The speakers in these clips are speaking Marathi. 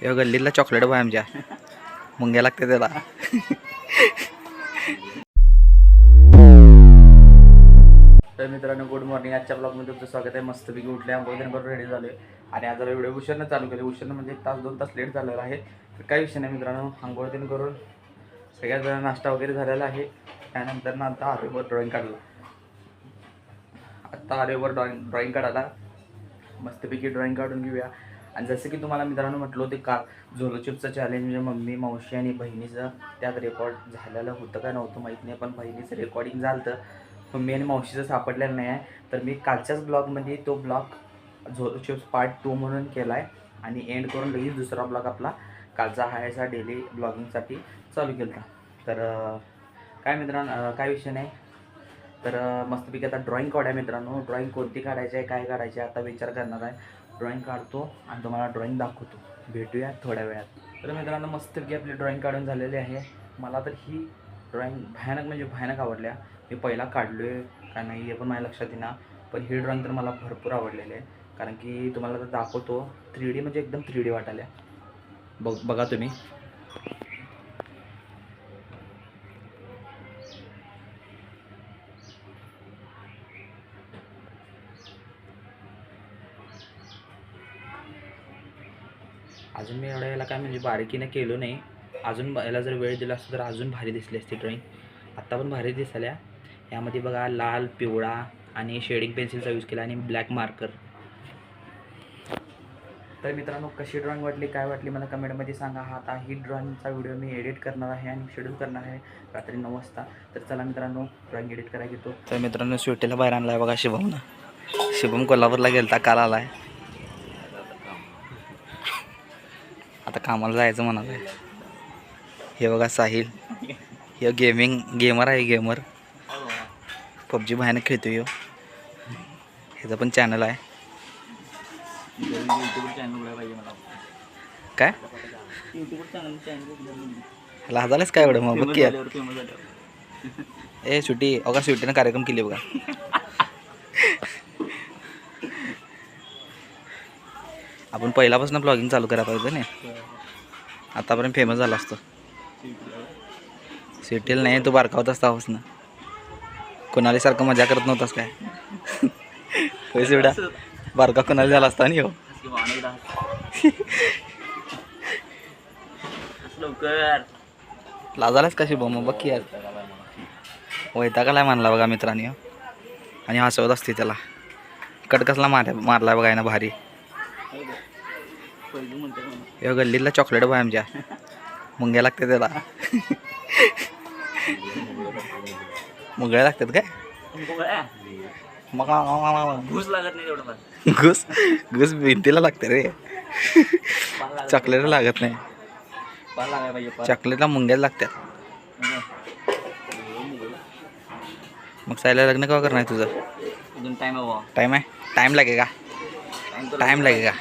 या गल्लीला चॉकलेट बाय आमच्या मुंग्या लागते त्याला. तर मित्रांनो गुड मॉर्निंग. आजच्या ब्लॉगमध्ये तुमचं स्वागत आहे. मस्तपैकी उठले, आंघोळ करून रेडी झाले आणि आज व्हिडिओ उशीरनं चालू केले. उशीरनं म्हणजे 1-2 तास लेट झालेला आहे. तर काही विषय नाही मित्रांनो. आंघोळ करून सगळ्यात नाश्ता वगैरे झालेला आहे. त्यानंतर ना आता आरेवर ड्रॉइंग काढला. आत्ता आरेवर ड्रॉइंग काढायला मस्तपैकी ड्रॉइंग काढून घेऊया. आणि जसं की तुम्हाला मित्रांनो म्हटलं होते का झोलो चिप्सचं चॅलेंज म्हणजे मम्मी, मावशी आणि बहिणीचं त्यात रेकॉर्ड झालेलं होतं का नव्हतं माहीत नाही, पण बहिणीचं रेकॉर्डिंग झालं तर मम्मी आणि मावशीचं सापडलेलं नाही आहे. तर मी कालच्याच ब्लॉगमध्ये तो ब्लॉग झोलो चिप्स पार्ट 2 म्हणून केला आहे आणि एंड करून लगेच दुसरा ब्लॉग आपला कालचा हा याचा डेली ब्लॉगिंगसाठी चालू केला. तर काय मित्रांनो काय विषय नाही. तर मस्तपैकी आता ड्रॉइंग काढूया मित्रांनो. ड्रॉइंग कोणती काढायची आहे, काय काढायची आहे आता विचार करणार आहे. ड्रॉइंग काढतो आणि तुम्हाला ड्रॉइंग दाखवतो. भेटूया थोड्या वेळात. तर मित्रांनो मस्तपैकी आपली ड्रॉइंग काढून झालेली आहे. मला तर ही ड्रॉइंग भयानक म्हणजे भयानक आवडल्या. मी पहिला काढलो आहे का नाही हे पण माझ्या लक्षात येईना, पण ही ड्रॉइंग तर मला भरपूर आवडलेली आहे. कारण की तुम्हाला तर दाखवतो 3D म्हणजे एकदम 3D वाटायला. बघा तुम्ही. अजून मी एवढ्या याला काय म्हणजे बारीकीने केलो नाही. अजून याला जर वेळ दिला असता तर अजून भारी दिसली असती ड्रॉइंग. आत्ता पण भारी दिसल्या. यामध्ये बघा लाल, पिवळा आणि शेडिंग पेन्सिलचा यूज केला आणि ब्लॅक मार्कर. तर मित्रांनो कशी ड्रॉइंग वाटली, काय वाटली मला कमेंटमध्ये सांगा. आता ही ड्रॉइंगचा व्हिडिओ मी एडिट करणार आहे आणि शेड्यूल करणार आहे रात्री 9 वाजता. तर चला मित्रांनो ड्रॉइंग एडिट करायला घेतो. तर मित्रांनो स्वीटीला बाहेर आणला आहे बघा शिवमनं. शिवम कोल्हापूरला गेलता, काल आला आहे. आता कामाला जायचं म्हणाला आहे. हे बघा साहिल, हे गेमर आहे. गेमर पबजी भयानक खेळतो. ह्याचं पण चॅनल आहे. काय लाजालेच काय एवढं मग बघ की ए सुटी अगा सुटीनं कार्यक्रम केली बघा. आपण पहिल्यापासून ब्लॉगिंग चालू करायला पाहिजे ना. आतापर्यंत फेमस झाला असतो. सिटीला नाही तू बारका होतास तेव्हापासून. कोणाला सारखं मजा करत नव्हतास काय पैसे एवढा बारका कोणाला झाला असता नाही हो. लाजालाच कशी बोम बघ की यार. वैतागाला मानला बघा मित्रांनी आणि हसवत असते त्याला. कट कसला मारला बघा ना भारी. या गल्लीला चॉकलेट बाय आमच्या मुंग्या लागते त्याला. मुंगळ्या लागतात काय मग घुस लागत नाही तेवढं. घुस भिंतीला लागते रे. चॉकलेट लागत नाही. चॉकलेटला मुंग्या लागतात. मग सायला लग्न केव्हा करणार तुझं? अजून टाईम आहे. टाईम लागेगा.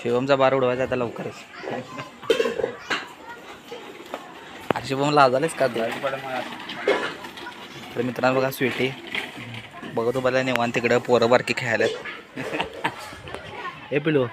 शिवमचा बार उडवायचा आता लवकरच. अरे शिवम लाजालेच का? तर मित्रांनो बघा स्वीटी बघतो बघा निवांत तिकडं पोरं बारकी खेळायला. हे पिलो